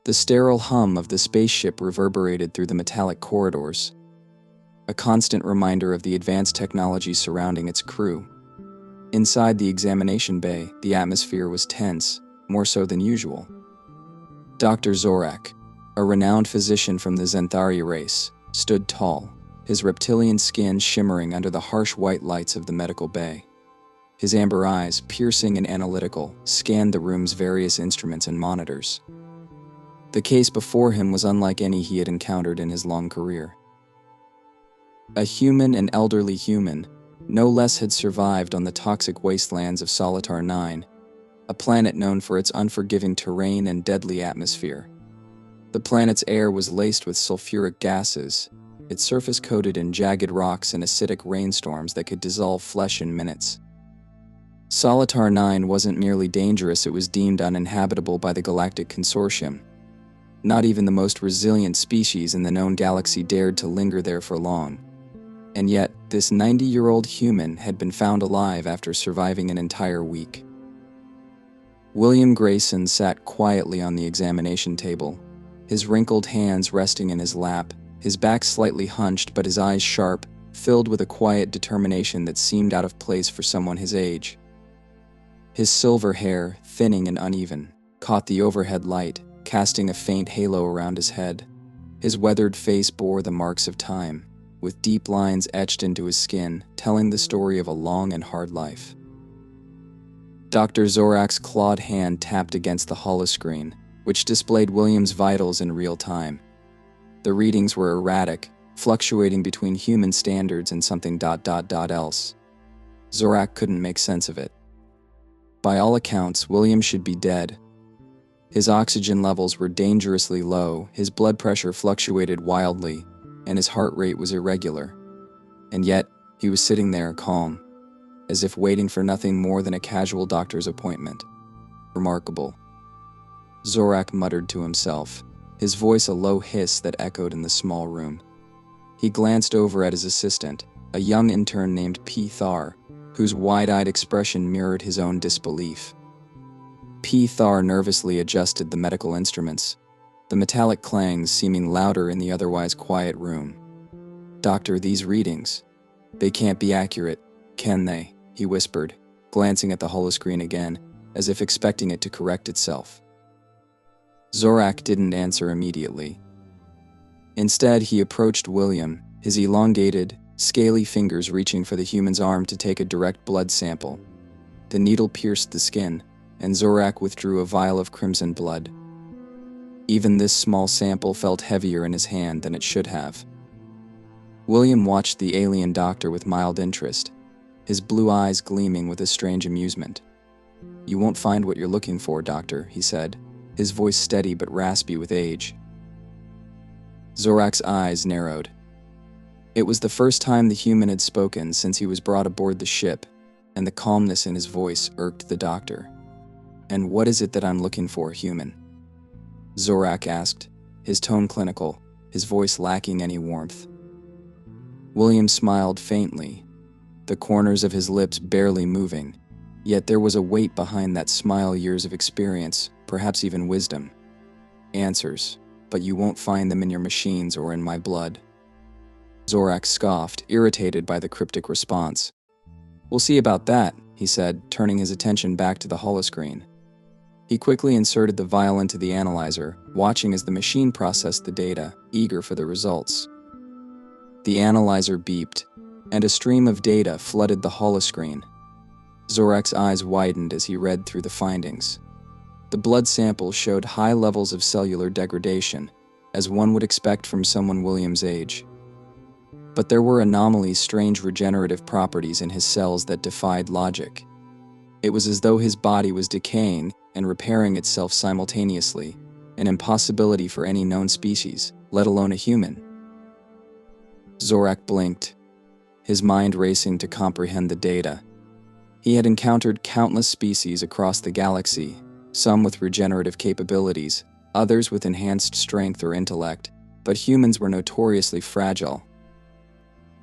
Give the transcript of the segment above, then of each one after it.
The sterile hum of the spaceship reverberated through the metallic corridors, a constant reminder of the advanced technology surrounding its crew. Inside the examination bay, the atmosphere was tense, more so than usual. Dr. Zorak, a renowned physician from the Zenthari race, stood tall, his reptilian skin shimmering under the harsh white lights of the medical bay. His amber eyes, piercing and analytical, scanned the room's various instruments and monitors. The case before him was unlike any he had encountered in his long career. A human, an elderly human, no less, had survived on the toxic wastelands of Solitar 9, a planet known for its unforgiving terrain and deadly atmosphere. The planet's air was laced with sulfuric gases, its surface coated in jagged rocks and acidic rainstorms that could dissolve flesh in minutes. Solitar 9 wasn't merely dangerous, it was deemed uninhabitable by the Galactic Consortium. Not even the most resilient species in the known galaxy dared to linger there for long. And yet, this 90-year-old human had been found alive after surviving an entire week. William Grayson sat quietly on the examination table, his wrinkled hands resting in his lap, his back slightly hunched but his eyes sharp, filled with a quiet determination that seemed out of place for someone his age. His silver hair, thinning and uneven, caught the overhead light, casting a faint halo around his head. His weathered face bore the marks of time, with deep lines etched into his skin, telling the story of a long and hard life. Dr. Zorak's clawed hand tapped against the holoscreen, which displayed William's vitals in real time. The readings were erratic, fluctuating between human standards and something else. Zorak couldn't make sense of it. By all accounts, William should be dead. His oxygen levels were dangerously low, his blood pressure fluctuated wildly, and his heart rate was irregular. And yet, he was sitting there calm, as if waiting for nothing more than a casual doctor's appointment. Remarkable. Zorak muttered to himself, his voice a low hiss that echoed in the small room. He glanced over at his assistant, a young intern named P. Thar, whose wide-eyed expression mirrored his own disbelief. P. Thar nervously adjusted the medical instruments, the metallic clangs seeming louder in the otherwise quiet room. "Doctor, these readings, they can't be accurate, can they?" he whispered, glancing at the holoscreen again, as if expecting it to correct itself. Zorak didn't answer immediately. Instead, he approached William, his elongated, scaly fingers reaching for the human's arm to take a direct blood sample. The needle pierced the skin, and Zorak withdrew a vial of crimson blood. Even this small sample felt heavier in his hand than it should have. William watched the alien doctor with mild interest, his blue eyes gleaming with a strange amusement. "You won't find what you're looking for, Doctor," he said, his voice steady but raspy with age. Zorak's eyes narrowed. It was the first time the human had spoken since he was brought aboard the ship, and the calmness in his voice irked the doctor. "And what is it that I'm looking for, human?" Zorak asked, his tone clinical, his voice lacking any warmth. William smiled faintly, the corners of his lips barely moving, yet there was a weight behind that smile, years of experience, perhaps even wisdom. "Answers, but you won't find them in your machines or in my blood." Zorak scoffed, irritated by the cryptic response. "We'll see about that," he said, turning his attention back to the holoscreen. He quickly inserted the vial into the analyzer, watching as the machine processed the data, eager for the results. The analyzer beeped, and a stream of data flooded the holoscreen. Zorak's eyes widened as he read through the findings. The blood sample showed high levels of cellular degradation, as one would expect from someone William's age. But there were anomalies, strange regenerative properties in his cells that defied logic. It was as though his body was decaying and repairing itself simultaneously, an impossibility for any known species, let alone a human. Zorak blinked, his mind racing to comprehend the data. He had encountered countless species across the galaxy, some with regenerative capabilities, others with enhanced strength or intellect, but humans were notoriously fragile.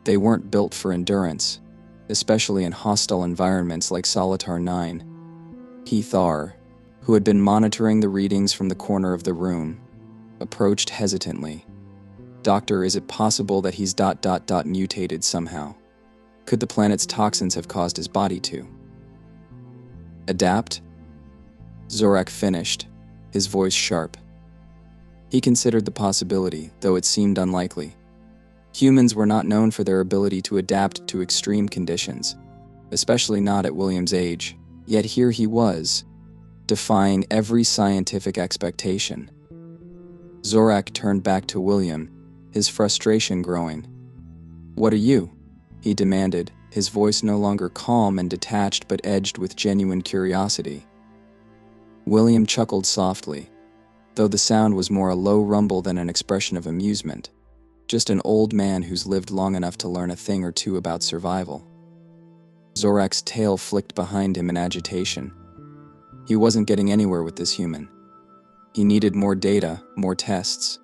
They weren't built for endurance, especially in hostile environments like Solitar 9. P. Thar, who had been monitoring the readings from the corner of the room, approached hesitantly. "Doctor, is it possible that he's mutated somehow? Could the planet's toxins have caused his body to adapt?" Zorak finished, his voice sharp. He considered the possibility, though it seemed unlikely. Humans were not known for their ability to adapt to extreme conditions, especially not at William's age. Yet here he was, defying every scientific expectation. Zorak turned back to William, his frustration growing. "What are you?" he demanded, his voice no longer calm and detached but edged with genuine curiosity. William chuckled softly, though the sound was more a low rumble than an expression of amusement. Just an old man who's lived long enough to learn a thing or two about survival. Zorak's tail flicked behind him in agitation. He wasn't getting anywhere with this human. He needed more data, more tests.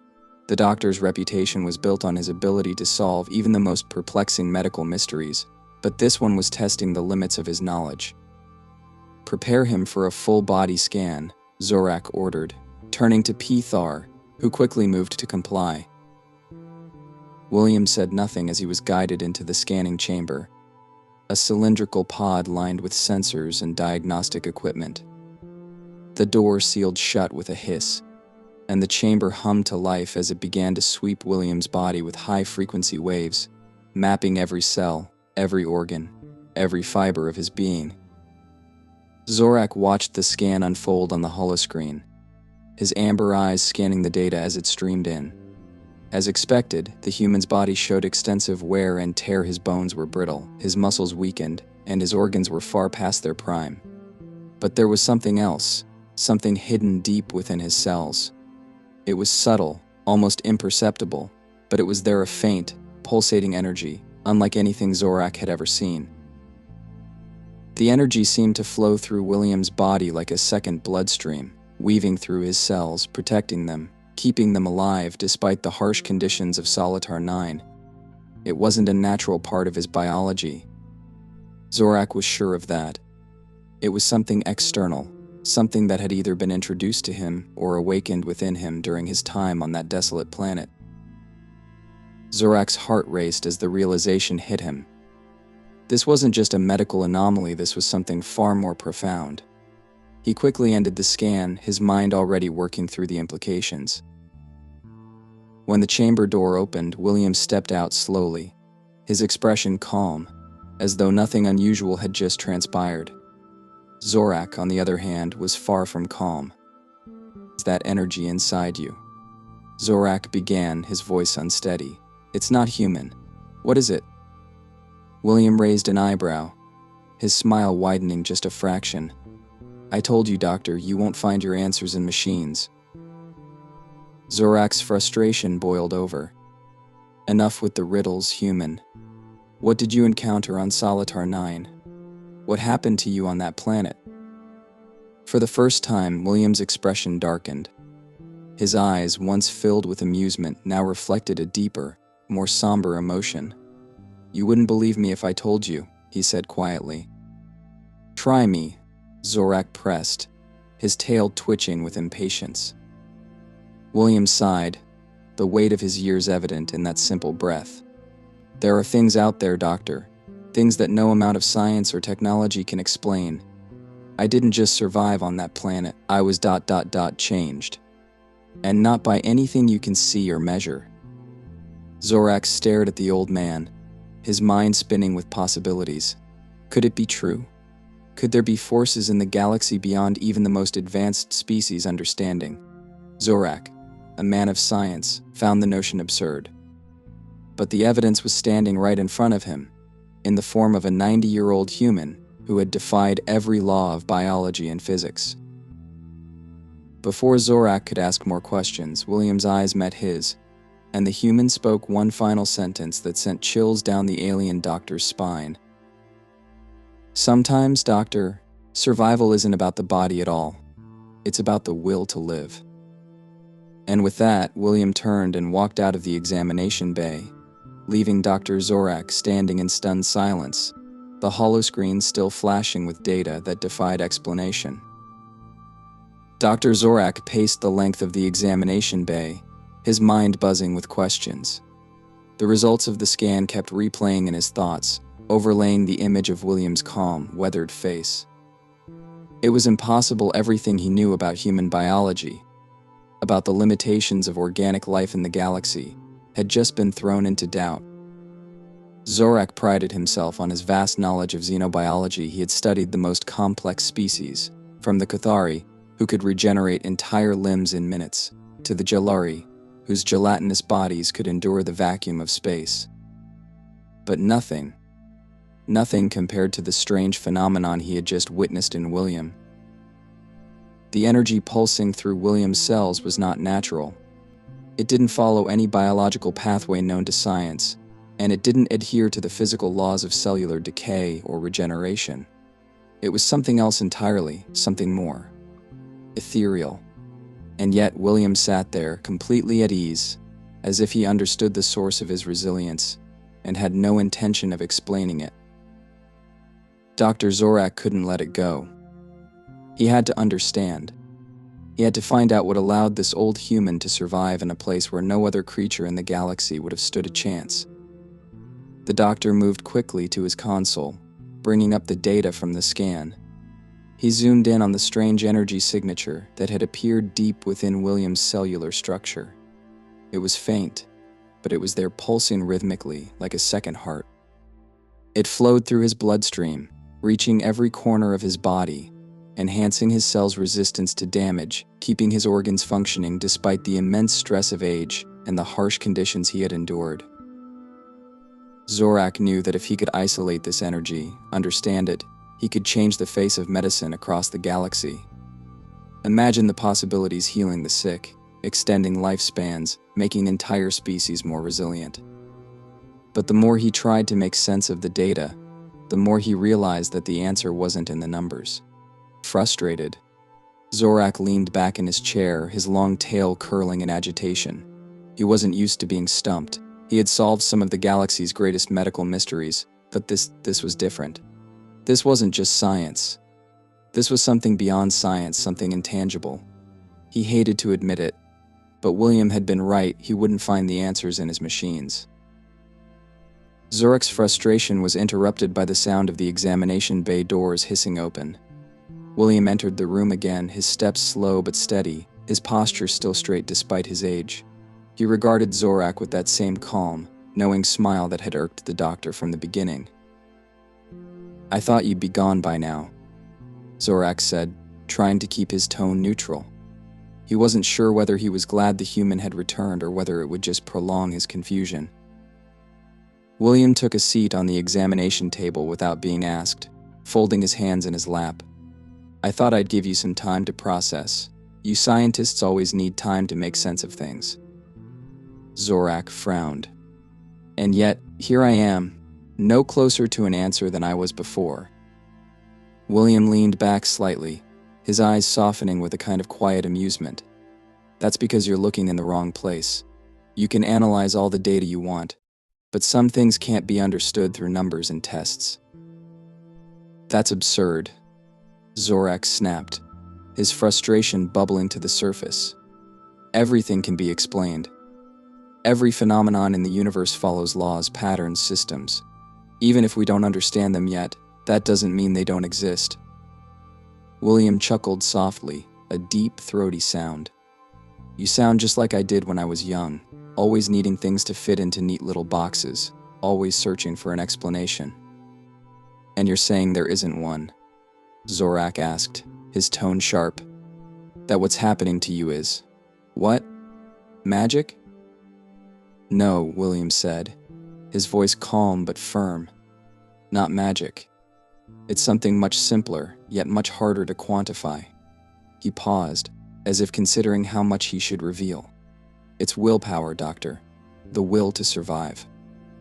The doctor's reputation was built on his ability to solve even the most perplexing medical mysteries, but this one was testing the limits of his knowledge. "Prepare him for a full-body scan," Zorak ordered, turning to Pthar, who quickly moved to comply. William said nothing as he was guided into the scanning chamber, a cylindrical pod lined with sensors and diagnostic equipment. The door sealed shut with a hiss, and the chamber hummed to life as it began to sweep William's body with high-frequency waves, mapping every cell, every organ, every fiber of his being. Zorak watched the scan unfold on the holoscreen, his amber eyes scanning the data as it streamed in. As expected, the human's body showed extensive wear and tear. His bones were brittle, his muscles weakened, and his organs were far past their prime. But there was something else, something hidden deep within his cells. It was subtle, almost imperceptible, but it was there, a faint, pulsating energy, unlike anything Zorak had ever seen. The energy seemed to flow through William's body like a second bloodstream, weaving through his cells, protecting them, keeping them alive despite the harsh conditions of Solitar 9. It wasn't a natural part of his biology. Zorak was sure of that. It was something external, something that had either been introduced to him or awakened within him during his time on that desolate planet. Zorak's heart raced as the realization hit him. This wasn't just a medical anomaly, this was something far more profound. He quickly ended the scan, his mind already working through the implications. When the chamber door opened, William stepped out slowly, his expression calm, as though nothing unusual had just transpired. Zorak, on the other hand, was far from calm. "Is that energy inside you?" Zorak began, his voice unsteady. "It's not human. What is it?" William raised an eyebrow, his smile widening just a fraction. "I told you, Doctor, you won't find your answers in machines." Zorak's frustration boiled over. "Enough with the riddles, human. What did you encounter on Solitar 9? What happened to you on that planet?" For the first time, William's expression darkened. His eyes, once filled with amusement, now reflected a deeper, more somber emotion. "You wouldn't believe me if I told you," he said quietly. "Try me," Zorak pressed, his tail twitching with impatience. William sighed, the weight of his years evident in that simple breath. "There are things out there, Doctor, things that no amount of science or technology can explain. I didn't just survive on that planet, I was changed. And not by anything you can see or measure." Zorak stared at the old man, his mind spinning with possibilities. Could it be true? Could there be forces in the galaxy beyond even the most advanced species' understanding? Zorak, a man of science, found the notion absurd. But the evidence was standing right in front of him, in the form of a 90-year-old human who had defied every law of biology and physics. Before Zorak could ask more questions, William's eyes met his, and the human spoke one final sentence that sent chills down the alien doctor's spine. "Sometimes, Doctor, survival isn't about the body at all. It's about the will to live." And with that, William turned and walked out of the examination bay, leaving Dr. Zorak standing in stunned silence, the holoscreen still flashing with data that defied explanation. Dr. Zorak paced the length of the examination bay, his mind buzzing with questions. The results of the scan kept replaying in his thoughts, overlaying the image of William's calm, weathered face. It was impossible. Everything he knew about human biology, about the limitations of organic life in the galaxy, had just been thrown into doubt. Zorak prided himself on his vast knowledge of xenobiology. He had studied the most complex species, from the Cathari, who could regenerate entire limbs in minutes, to the Gelari, whose gelatinous bodies could endure the vacuum of space. But nothing compared to the strange phenomenon he had just witnessed in William. The energy pulsing through William's cells was not natural. It didn't follow any biological pathway known to science, and it didn't adhere to the physical laws of cellular decay or regeneration. It was something else entirely, something more ethereal. And yet William sat there, completely at ease, as if he understood the source of his resilience, and had no intention of explaining it. Dr. Zorak couldn't let it go. He had to understand. He had to find out what allowed this old human to survive in a place where no other creature in the galaxy would have stood a chance. The doctor moved quickly to his console, bringing up the data from the scan. He zoomed in on the strange energy signature that had appeared deep within William's cellular structure. It was faint, but it was there, pulsing rhythmically like a second heart. It flowed through his bloodstream, reaching every corner of his body, enhancing his cells' resistance to damage, keeping his organs functioning despite the immense stress of age and the harsh conditions he had endured. Zorak knew that if he could isolate this energy, understand it, he could change the face of medicine across the galaxy. Imagine the possibilities: healing the sick, extending lifespans, making entire species more resilient. But the more he tried to make sense of the data, the more he realized that the answer wasn't in the numbers. Frustrated, Zorak leaned back in his chair, his long tail curling in agitation. He wasn't used to being stumped. He had solved some of the galaxy's greatest medical mysteries, but this was different. This wasn't just science. This was something beyond science, something intangible. He hated to admit it, but William had been right. He wouldn't find the answers in his machines. Zorak's frustration was interrupted by the sound of the examination bay doors hissing open. William entered the room again, his steps slow but steady, his posture still straight despite his age. He regarded Zorak with that same calm, knowing smile that had irked the doctor from the beginning. "I thought you'd be gone by now," Zorak said, trying to keep his tone neutral. He wasn't sure whether he was glad the human had returned or whether it would just prolong his confusion. William took a seat on the examination table without being asked, folding his hands in his lap. "I thought I'd give you some time to process. You scientists always need time to make sense of things." Zorak frowned. "And yet, here I am, no closer to an answer than I was before." William leaned back slightly, his eyes softening with a kind of quiet amusement. "That's because you're looking in the wrong place. You can analyze all the data you want, but some things can't be understood through numbers and tests." "That's absurd," Zorak snapped, his frustration bubbling to the surface. "Everything can be explained. Every phenomenon in the universe follows laws, patterns, systems. Even if we don't understand them yet, that doesn't mean they don't exist." William chuckled softly, a deep, throaty sound. "You sound just like I did when I was young, always needing things to fit into neat little boxes, always searching for an explanation." "And you're saying there isn't one?" Zorak asked, his tone sharp. "That what's happening to you is, what? Magic?" "No," William said, his voice calm but firm. "Not magic. It's something much simpler, yet much harder to quantify." He paused, as if considering how much he should reveal. "It's willpower, Doctor. The will to survive."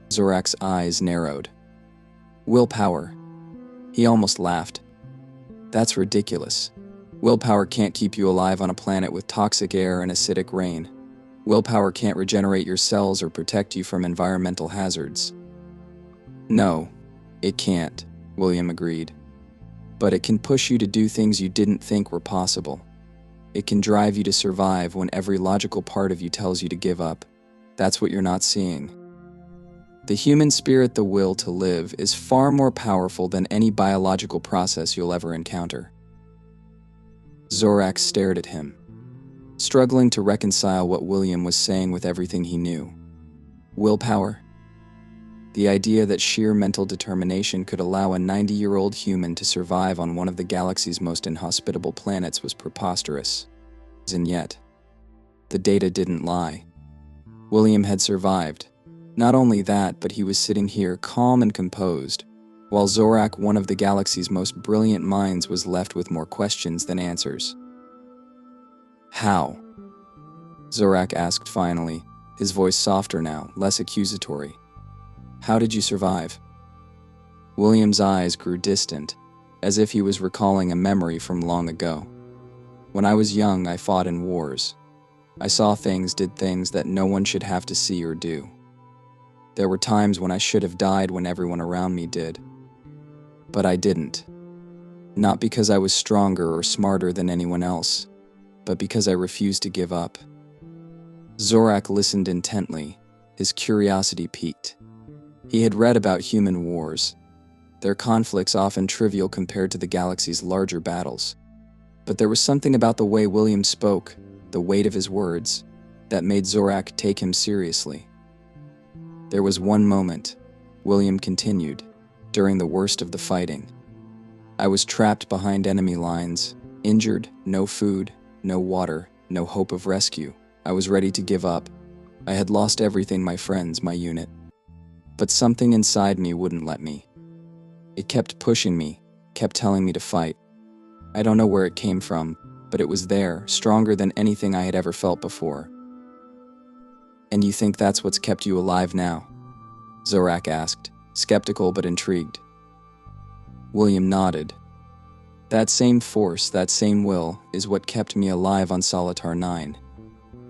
Zorak's eyes narrowed. "Willpower?" He almost laughed. "That's ridiculous. Willpower can't keep you alive on a planet with toxic air and acidic rain. Willpower can't regenerate your cells or protect you from environmental hazards." "No, it can't," William agreed. "But it can push you to do things you didn't think were possible. It can drive you to survive when every logical part of you tells you to give up. That's what you're not seeing. The human spirit, the will to live, is far more powerful than any biological process you'll ever encounter. Zorak stared at him, struggling to reconcile what William was saying with everything he knew. Willpower? The idea that sheer mental determination could allow a 90-year-old human to survive on one of the galaxy's most inhospitable planets was preposterous. And yet, the data didn't lie. William had survived. Not only that, but he was sitting here calm and composed, while Zorak, one of the galaxy's most brilliant minds, was left with more questions than answers. How? Zorak asked finally, his voice softer now, less accusatory. How did you survive? William's eyes grew distant, as if he was recalling a memory from long ago. When I was young, I fought in wars. I saw things, did things that no one should have to see or do. There were times when I should have died when everyone around me did. But I didn't. Not because I was stronger or smarter than anyone else, but because I refused to give up. Zorak listened intently, his curiosity piqued. He had read about human wars, their conflicts often trivial compared to the galaxy's larger battles. But there was something about the way William spoke, the weight of his words, that made Zorak take him seriously. There was one moment, William continued, during the worst of the fighting. I was trapped behind enemy lines, injured, no food, no water, no hope of rescue. I was ready to give up. I had lost everything, my friends, my unit. But something inside me wouldn't let me. It kept pushing me, kept telling me to fight. I don't know where it came from, but it was there, stronger than anything I had ever felt before. And you think that's what's kept you alive now? Zorak asked, skeptical but intrigued. William nodded. That same force, that same will, is what kept me alive on Solitar 9.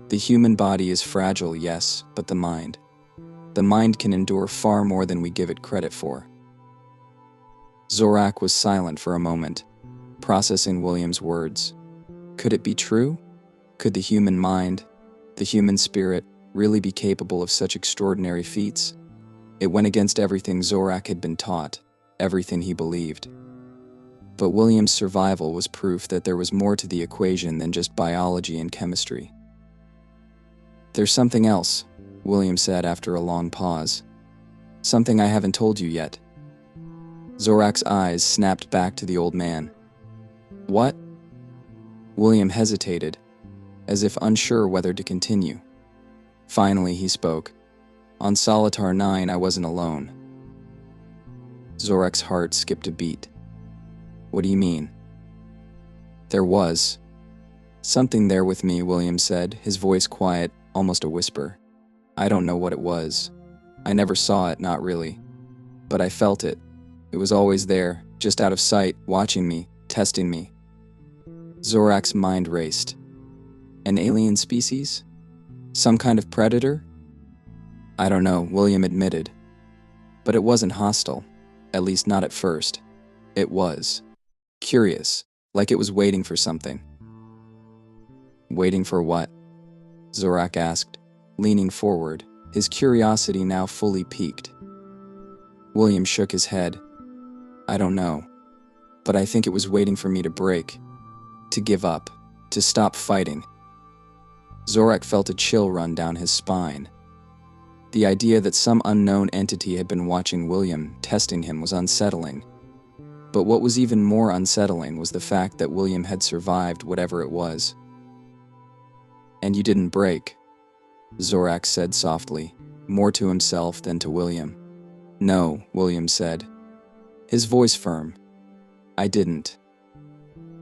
The human body is fragile, yes, but the mind can endure far more than we give it credit for. Zorak was silent for a moment, processing William's words. Could it be true? Could the human mind, the human spirit, really be capable of such extraordinary feats? It went against everything Zorak had been taught, everything he believed. But William's survival was proof that there was more to the equation than just biology and chemistry. There's something else, William said after a long pause. Something I haven't told you yet. Zorak's eyes snapped back to the old man. What? William hesitated, as if unsure whether to continue. Finally, he spoke. On Solitar 9, I wasn't alone. Zorak's heart skipped a beat. What do you mean? There was something there with me, William said, his voice quiet, almost a whisper. I don't know what it was. I never saw it, not really. But I felt it. It was always there, just out of sight, watching me, testing me. Zorak's mind raced. An alien species? Some kind of predator? I don't know, William admitted. But it wasn't hostile, at least not at first. It was curious, like it was waiting for something. Waiting for what? Zorak asked, leaning forward, his curiosity now fully piqued. William shook his head. I don't know, but I think it was waiting for me to break, to give up, to stop fighting. Zorak felt a chill run down his spine. The idea that some unknown entity had been watching William, testing him, was unsettling. But what was even more unsettling was the fact that William had survived whatever it was. And you didn't break, Zorak said softly, more to himself than to William. No, William said, his voice firm. I didn't.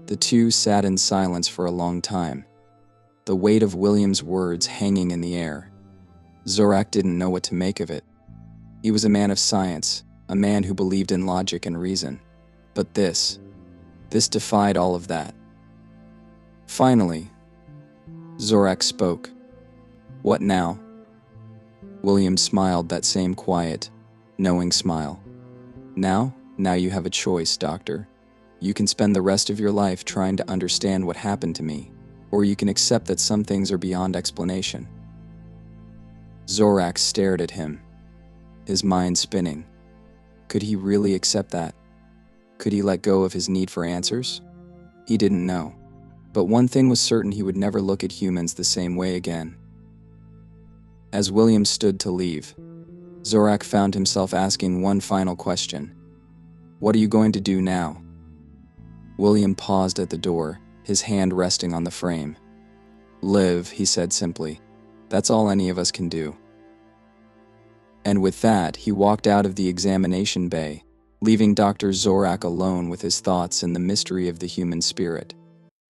The two sat in silence for a long time, the weight of William's words hanging in the air. Zorak didn't know what to make of it. He was a man of science, a man who believed in logic and reason. But this defied all of that. Finally, Zorak spoke. What now? William smiled that same quiet, knowing smile. Now you have a choice, Doctor. You can spend the rest of your life trying to understand what happened to me, or you can accept that some things are beyond explanation. Zorak stared at him, his mind spinning. Could he really accept that? Could he let go of his need for answers? He didn't know. But one thing was certain: he would never look at humans the same way again. As William stood to leave, Zorak found himself asking one final question. What are you going to do now? William paused at the door, his hand resting on the frame. Live, he said simply. That's all any of us can do. And with that, he walked out of the examination bay, leaving Dr. Zorak alone with his thoughts and the mystery of the human spirit.